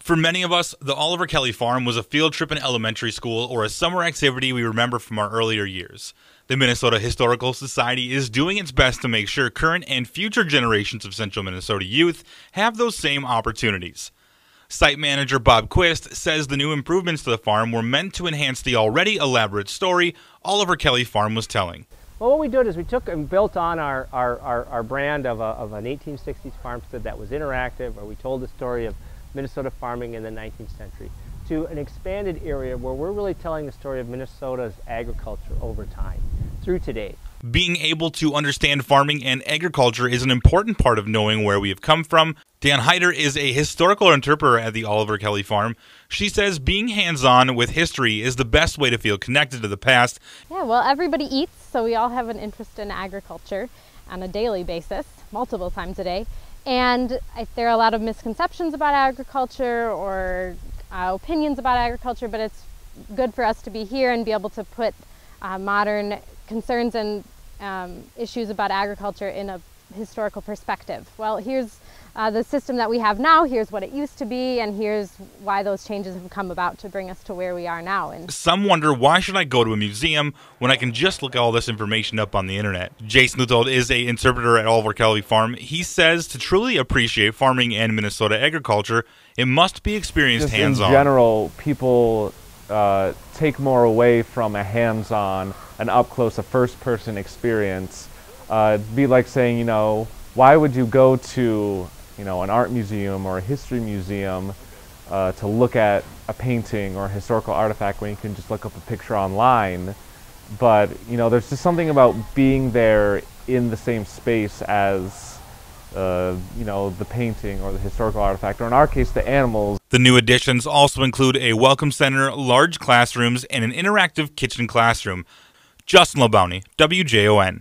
For many of us, the Oliver Kelly Farm was a field trip in elementary school or a summer activity we remember from our earlier years. The Minnesota Historical Society is doing its best to make sure current and future generations of Central Minnesota youth have those same opportunities. Site manager Bob Quist says the new improvements to the farm were meant to enhance the already elaborate story Oliver Kelly Farm was telling. Well, what we did is we took and built on our brand of an 1860s farmstead that was interactive, where we told the story of Minnesota farming in the 19th century, to an expanded area where we're really telling the story of Minnesota's agriculture over time, through today. Being able to understand farming and agriculture is an important part of knowing where we have come from. Dan Heider is a historical interpreter at the Oliver Kelly Farm. She says being hands-on with history is the best way to feel connected to the past. Yeah, well, everybody eats, so we all have an interest in agriculture on a daily basis, multiple times a day. And there are a lot of misconceptions about agriculture or opinions about agriculture, but it's good for us to be here and be able to put modern concerns and issues about agriculture in a historical perspective. Well, here's the system that we have now, here's what it used to be, and here's why those changes have come about to bring us to where we are now. And some wonder, why should I go to a museum when I can just look all this information up on the internet? Jason Luthold is an interpreter at Oliver Kelly Farm. He says to truly appreciate farming and Minnesota agriculture, it must be experienced hands-on. In general, people take more away from a hands-on, an up-close, a first-person experience. It'd be like saying, you know, why would you go to, you know, an art museum or a history museum to look at a painting or a historical artifact when you can just look up a picture online? But, you know, there's just something about being there in the same space as, you know, the painting or the historical artifact, or in our case, the animals. The new additions also include a welcome center, large classrooms, and an interactive kitchen classroom. Justin LeBounty, WJON.